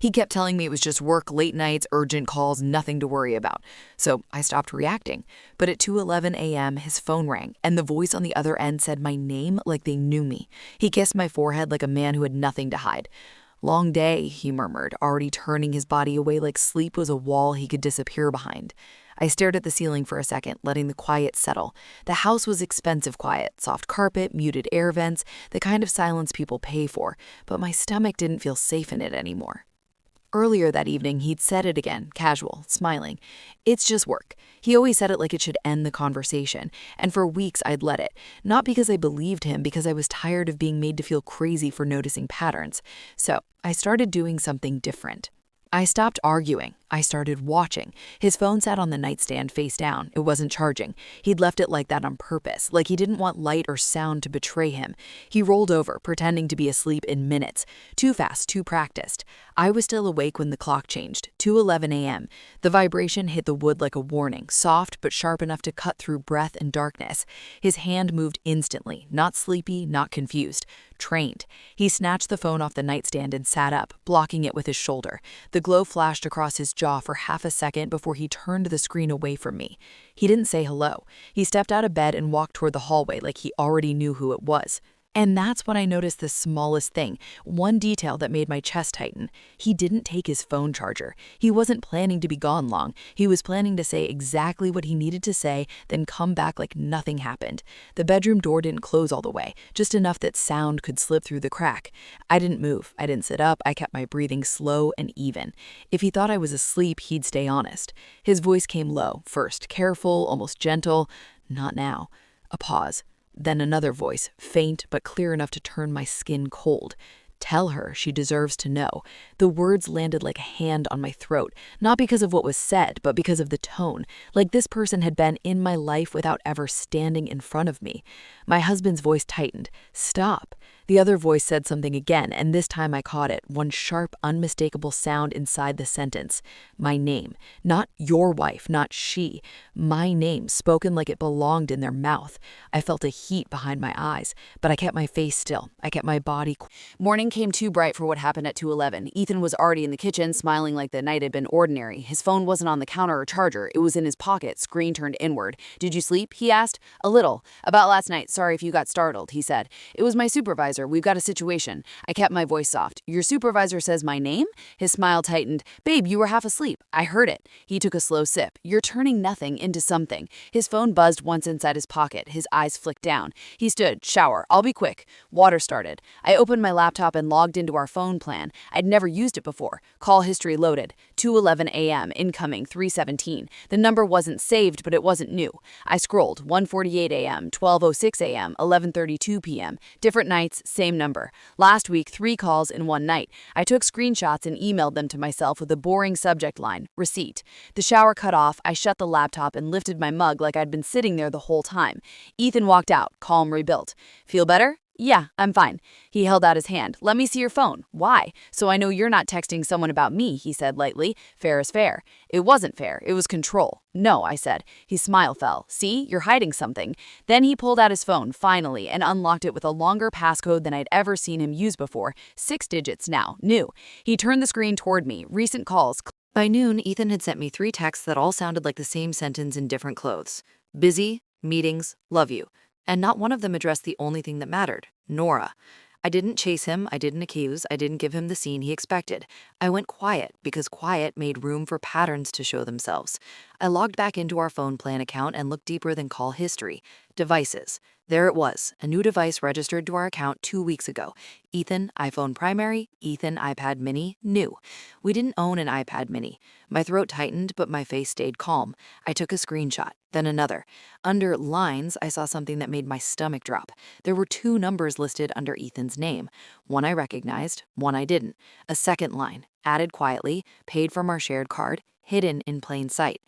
He kept telling me it was just work, late nights, urgent calls, nothing to worry about. So I stopped reacting. But at 2:11 a.m., his phone rang, and the voice on the other end said my name like they knew me. He kissed my forehead like a man who had nothing to hide. "Long day," he murmured, already turning his body away like sleep was a wall he could disappear behind. I stared at the ceiling for a second, letting the quiet settle. The house was expensive quiet, soft carpet, muted air vents, the kind of silence people pay for, but my stomach didn't feel safe in it anymore. Earlier that evening, he'd said it again, casual, smiling. "It's just work." He always said it like it should end the conversation, and for weeks I'd let it. Not because I believed him, because I was tired of being made to feel crazy for noticing patterns. So I started doing something different. I stopped arguing. I started watching. His phone sat on the nightstand face down. It wasn't charging. He'd left it like that on purpose, like he didn't want light or sound to betray him. He rolled over, pretending to be asleep in minutes. Too fast, too practiced. I was still awake when the clock changed, 2:11 a.m. The vibration hit the wood like a warning, soft but sharp enough to cut through breath and darkness. His hand moved instantly, not sleepy, not confused. Trained. He snatched the phone off the nightstand and sat up, blocking it with his shoulder. The glow flashed across his jaw for half a second before he turned the screen away from me. He didn't say hello. He stepped out of bed and walked toward the hallway like he already knew who it was. And that's when I noticed the smallest thing, one detail that made my chest tighten. He didn't take his phone charger. He wasn't planning to be gone long. He was planning to say exactly what he needed to say, then come back like nothing happened. The bedroom door didn't close all the way, just enough that sound could slip through the crack. I didn't move. I didn't sit up. I kept my breathing slow and even. If he thought I was asleep, he'd stay honest. His voice came low, first, careful, almost gentle. "Not now." A pause. Then another voice, faint but clear enough to turn my skin cold. "Tell her she deserves to know." The words landed like a hand on my throat, not because of what was said, but because of the tone, like this person had been in my life without ever standing in front of me. My husband's voice tightened. "Stop." The other voice said something again, and this time I caught it, one sharp, unmistakable sound inside the sentence. My name. Not your wife, not she. My name, spoken like it belonged in their mouth. I felt a heat behind my eyes, but I kept my face still. I kept my body Morning came too bright for what happened at 2:11. Ethan was already in the kitchen, smiling like the night had been ordinary. His phone wasn't on the counter or charger. It was in his pocket, screen turned inward. "Did you sleep?" he asked. "A little. About last night. Sorry if you got startled," he said. "It was my supervisor. We've got a situation." I kept my voice soft. "Your supervisor says my name?" His smile tightened. "Babe, you were half asleep. I heard it." He took a slow sip. "You're turning nothing into something." His phone buzzed once inside his pocket. His eyes flicked down. He stood. "Shower. I'll be quick." Water started. I opened my laptop and logged into our phone plan. I'd never used it before. Call history loaded. 2:11 a.m. Incoming 317. The number wasn't saved, but it wasn't new. I scrolled. 1:48 a.m., 12:06 a.m., 11:32 p.m. Different nights, same number. Last week, 3 calls in one night. I took screenshots and emailed them to myself with a boring subject line, receipt. The shower cut off. I shut the laptop and lifted my mug like I'd been sitting there the whole time. Ethan walked out, calm rebuilt. "Feel better?" "Yeah, I'm fine." He held out his hand. "Let me see your phone." "Why?" "So I know you're not texting someone about me," he said lightly. "Fair is fair." "It wasn't fair. It was control." "No," I said. His smile fell. "See, you're hiding something." Then he pulled out his phone, finally, and unlocked it with a longer passcode than I'd ever seen him use before. 6 digits now, new. He turned the screen toward me. Recent calls. By noon, Ethan had sent me 3 texts that all sounded like the same sentence in different clothes. Busy, meetings, love you. And not one of them addressed the only thing that mattered, Nora. I didn't chase him, I didn't accuse, I didn't give him the scene he expected. I went quiet, because quiet made room for patterns to show themselves. I logged back into our phone plan account and looked deeper than call history. Devices. There it was, a new device registered to our account 2 weeks ago. Ethan, iPhone primary, Ethan, iPad mini, new. We didn't own an iPad mini. My throat tightened, but my face stayed calm. I took a screenshot, then another. Under lines, I saw something that made my stomach drop. There were 2 numbers listed under Ethan's name. One I recognized, one I didn't. A second line, added quietly, paid from our shared card, hidden in plain sight.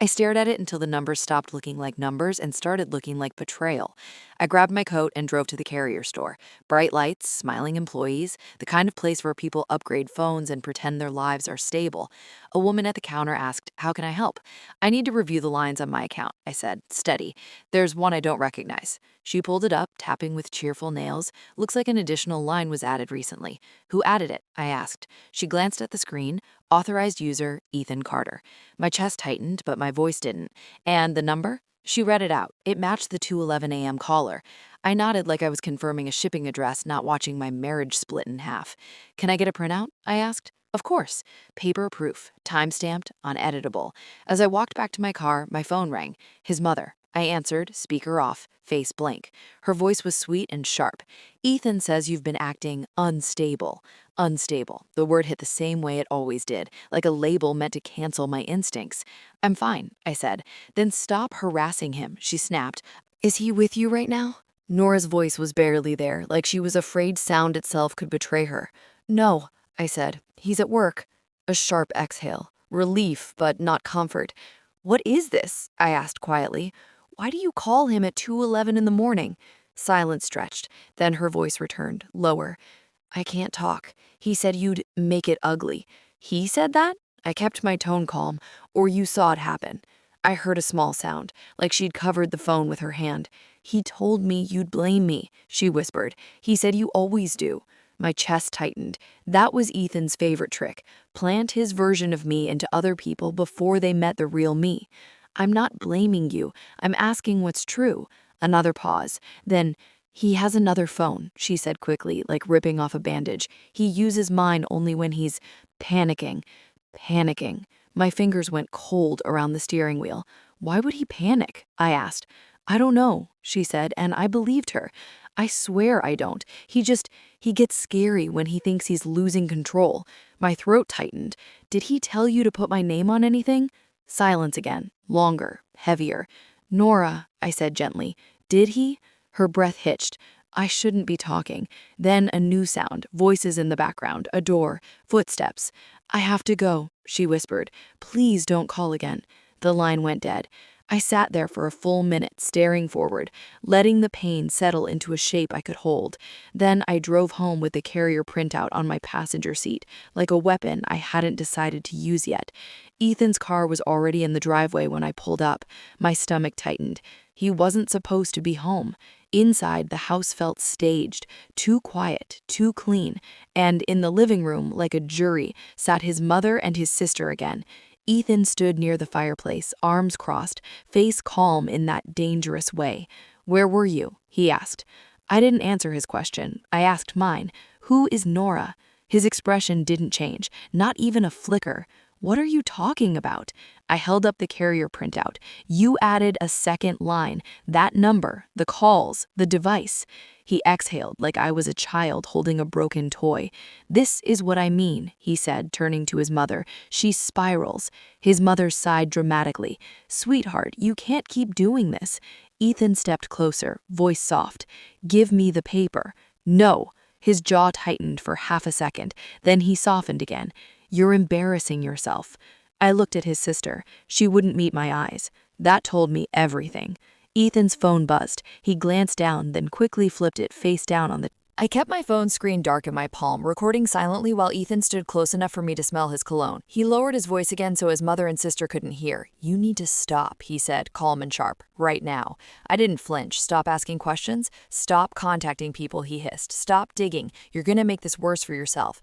I stared at it until the numbers stopped looking like numbers and started looking like betrayal. I grabbed my coat and drove to the carrier store. Bright lights, smiling employees, the kind of place where people upgrade phones and pretend their lives are stable. A woman at the counter asked, "How can I help?" "I need to review the lines on my account," I said, steady. "There's one I don't recognize." She pulled it up, tapping with cheerful nails. Looks like an additional line was added recently. Who added it? I asked. She glanced at the screen. Authorized user, Ethan Carter. My chest tightened, but my voice didn't. And the number? She read it out. It matched the 2:11 a.m. caller. I nodded like I was confirming a shipping address, not watching my marriage split in half. Can I get a printout? I asked. Of course. Paper proof, time-stamped, uneditable. As I walked back to my car, my phone rang. His mother. I answered, speaker off, face blank. Her voice was sweet and sharp. Ethan says you've been acting unstable. Unstable. The word hit the same way it always did, like a label meant to cancel my instincts. I'm fine, I said. Then stop harassing him, she snapped. Is he with you right now? Nora's voice was barely there, like she was afraid sound itself could betray her. No, I said. He's at work. A sharp exhale. Relief, but not comfort. What is this? I asked quietly. Why do you call him at 2:11 in the morning? Silence stretched. Then her voice returned, lower. I can't talk. He said you'd make it ugly. He said that? I kept my tone calm. Or you saw it happen. I heard a small sound, like she'd covered the phone with her hand. He told me you'd blame me, she whispered. He said you always do. My chest tightened. That was Ethan's favorite trick. Plant his version of me into other people before they met the real me. I'm not blaming you. I'm asking what's true. Another pause. Then, he has another phone, she said quickly, like ripping off a bandage. He uses mine only when he's panicking. Panicking. My fingers went cold around the steering wheel. Why would he panic? I asked. I don't know, she said, and I believed her. I swear I don't. He gets scary when he thinks he's losing control. My throat tightened. Did he tell you to put my name on anything? Silence again, longer, heavier. Nora, I said gently. Did he? Her breath hitched. I shouldn't be talking. Then a new sound, voices in the background, a door, footsteps. I have to go, she whispered. Please don't call again. The line went dead. I sat there for a full minute, staring forward, letting the pain settle into a shape I could hold. Then I drove home with the carrier printout on my passenger seat, like a weapon I hadn't decided to use yet. Ethan's car was already in the driveway when I pulled up. My stomach tightened. He wasn't supposed to be home. Inside, the house felt staged, too quiet, too clean, and in the living room, like a jury, sat his mother and his sister again. Ethan stood near the fireplace, arms crossed, face calm in that dangerous way. Where were you? He asked. I didn't answer his question. I asked mine. Who is Nora? His expression didn't change, not even a flicker. What are you talking about? I held up the carrier printout. You added a second line, that number, the calls, the device. He exhaled like I was a child holding a broken toy. This is what I mean, he said, turning to his mother. She spirals. His mother sighed dramatically. Sweetheart, you can't keep doing this. Ethan stepped closer, voice soft. Give me the paper. No. His jaw tightened for half a second. Then he softened again. You're embarrassing yourself. I looked at his sister. She wouldn't meet my eyes. That told me everything. Ethan's phone buzzed. He glanced down, then quickly flipped it face down on the I kept my phone screen dark in my palm, recording silently while Ethan stood close enough for me to smell his cologne. He lowered his voice again so his mother and sister couldn't hear. You need to stop, he said, calm and sharp, right now. I didn't flinch. Stop asking questions. Stop contacting people, he hissed. Stop digging. You're gonna make this worse for yourself,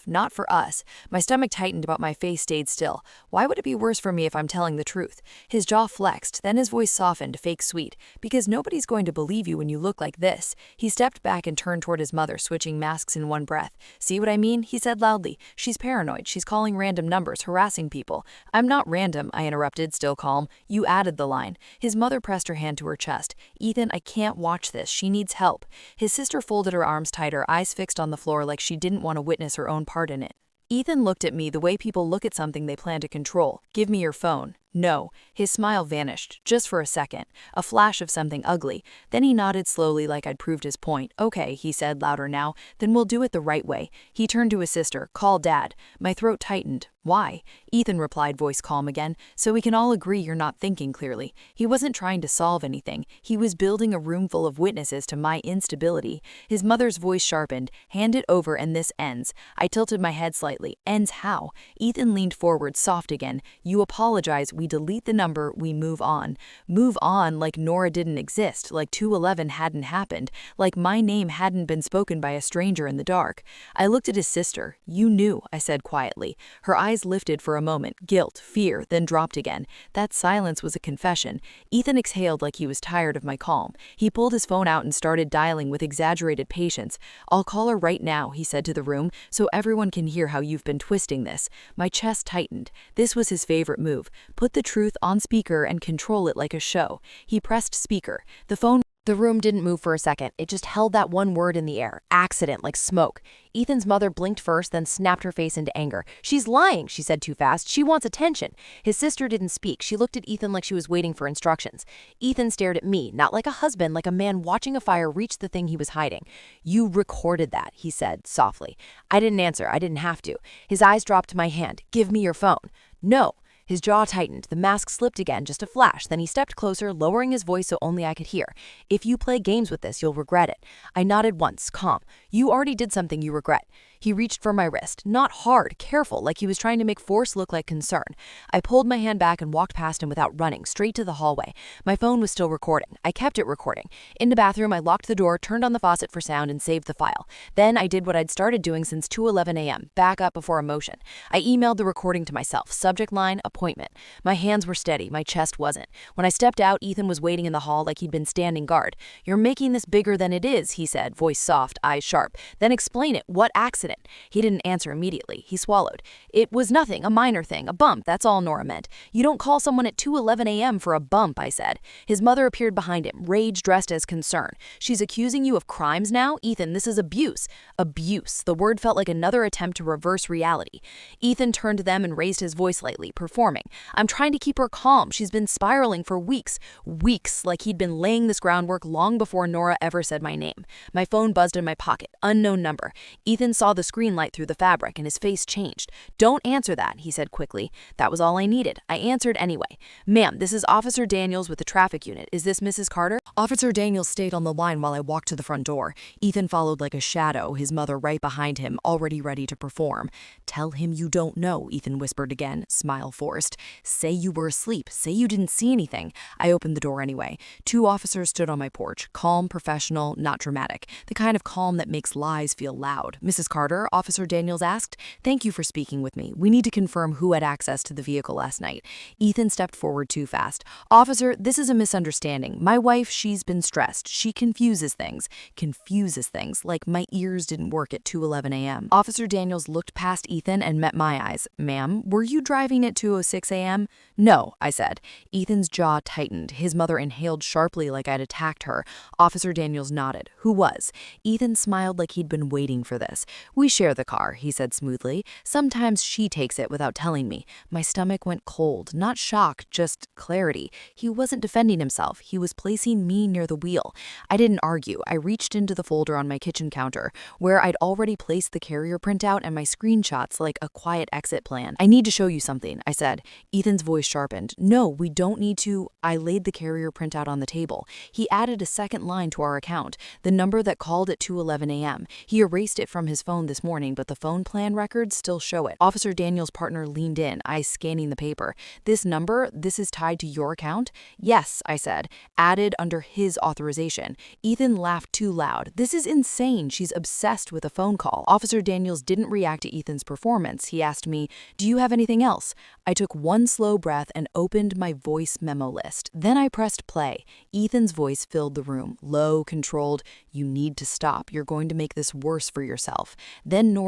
not for us. My stomach tightened, but my face stayed still. Why would it be worse for me if I'm telling the truth? His jaw flexed, then his voice softened, fake sweet. Because nobody's going to believe you when you look like this. He stepped back and turned toward his mother, switching masks in one breath. See what I mean? He said loudly. She's paranoid. She's calling random numbers, harassing people. I'm not random, I interrupted, still calm. You added the line. His mother pressed her hand to her chest. Ethan, I can't watch this. She needs help. His sister folded her arms tighter, eyes fixed on the floor like she didn't want to witness her own part in it. Ethan looked at me the way people look at something they plan to control. Give me your phone. No. His smile vanished, just for a second, a flash of something ugly. Then he nodded slowly like I'd proved his point. Okay, he said louder now, then we'll do it the right way. He turned to his sister. Call Dad. My throat tightened. Why? Ethan replied, voice calm again. So we can all agree you're not thinking clearly. He wasn't trying to solve anything. He was building a room full of witnesses to my instability. His mother's voice sharpened. Hand it over and this ends. I tilted my head slightly. Ends how? Ethan leaned forward, soft again. You apologize. We We delete the number, we move on. Move on like Nora didn't exist, like 211 hadn't happened, like my name hadn't been spoken by a stranger in the dark. I looked at his sister. You knew, I said quietly. Her eyes lifted for a moment, guilt, fear, then dropped again. That silence was a confession. Ethan exhaled like he was tired of my calm. He pulled his phone out and started dialing with exaggerated patience. I'll call her right now, he said to the room, so everyone can hear how you've been twisting this. My chest tightened. This was his favorite move. Put the truth on speaker and control it like a show. He pressed speaker. The room didn't move for a second. It just held that one word in the air. Accident, like smoke. Ethan's mother blinked first, then snapped her face into anger. She's lying, she said too fast. She wants attention. His sister didn't speak. She looked at Ethan like she was waiting for instructions. Ethan stared at me, not like a husband, like a man watching a fire reach the thing he was hiding. You recorded that, he said softly. I didn't answer. I didn't have to. His eyes dropped to my hand. Give me your phone. No. His jaw tightened. The mask slipped again, just a flash. Then he stepped closer, lowering his voice so only I could hear. If you play games with this, you'll regret it. I nodded once, calm. You already did something you regret. He reached for my wrist, not hard, careful, like he was trying to make force look like concern. I pulled my hand back and walked past him without running, straight to the hallway. My phone was still recording. I kept it recording. In the bathroom, I locked the door, turned on the faucet for sound, and saved the file. Then I did what I'd started doing since 2:11 a.m., back up before emotion. I emailed the recording to myself, subject line, appointment. My hands were steady, my chest wasn't. When I stepped out, Ethan was waiting in the hall like he'd been standing guard. You're making this bigger than it is, he said, voice soft, eyes sharp. Then explain it. What accident? He didn't answer immediately. He swallowed. It was nothing, a minor thing, a bump, that's all Nora meant. You don't call someone at 2:11 a.m. for a bump, I said. His mother appeared behind him, rage dressed as concern. She's accusing you of crimes now? Ethan, this is abuse. Abuse. The word felt like another attempt to reverse reality. Ethan turned to them and raised his voice lightly, performing. I'm trying to keep her calm. She's been spiraling for weeks. Weeks, like he'd been laying this groundwork long before Nora ever said my name. My phone buzzed in my pocket. Unknown number. Ethan saw the screen light through the fabric and his face changed. Don't answer that, he said quickly. That was all I needed. I answered anyway. Ma'am, this is Officer Daniels with the traffic unit. Is this Mrs. Carter? Officer Daniels stayed on the line while I walked to the front door. Ethan followed like a shadow, his mother right behind him, already ready to perform. Tell him you don't know, Ethan whispered again, smile forced. Say you were asleep. Say you didn't see anything. I opened the door anyway. 2 officers stood on my porch, calm, professional, not dramatic. The kind of calm that makes lies feel loud. Mrs. Carter, Officer Daniels asked, thank you for speaking with me. We need to confirm who had access to the vehicle last night. Ethan stepped forward too fast. Officer, this is a misunderstanding. My wife, she's been stressed. She confuses things. Confuses things, like my ears didn't work at 2:11 a.m. Officer Daniels looked past Ethan and met my eyes. Ma'am, were you driving at 2:06 a.m.? No, I said. Ethan's jaw tightened. His mother inhaled sharply like I'd attacked her. Officer Daniels nodded. Who was? Ethan smiled like he'd been waiting for this. We share the car, he said smoothly. Sometimes she takes it without telling me. My stomach went cold, not shock, just clarity. He wasn't defending himself. He was placing me near the wheel. I didn't argue. I reached into the folder on my kitchen counter, where I'd already placed the carrier printout and my screenshots like a quiet exit plan. I need to show you something, I said. Ethan's voice sharpened. No, we don't need to. I laid the carrier printout on the table. He added a second line to our account, the number that called at 2:11 a.m. He erased it from his phone this morning, but the phone plan records still show it. Officer Daniels' partner leaned in, eyes scanning the paper. This number, this is tied to your account? Yes, I said, added under his authorization. Ethan laughed too loud. This is insane. She's obsessed with a phone call. Officer Daniels didn't react to Ethan's performance. He asked me, do you have anything else? I took one slow breath and opened my voice memo list. Then I pressed play. Ethan's voice filled the room, low, controlled. You need to stop. You're going to make this worse for yourself. Then Nora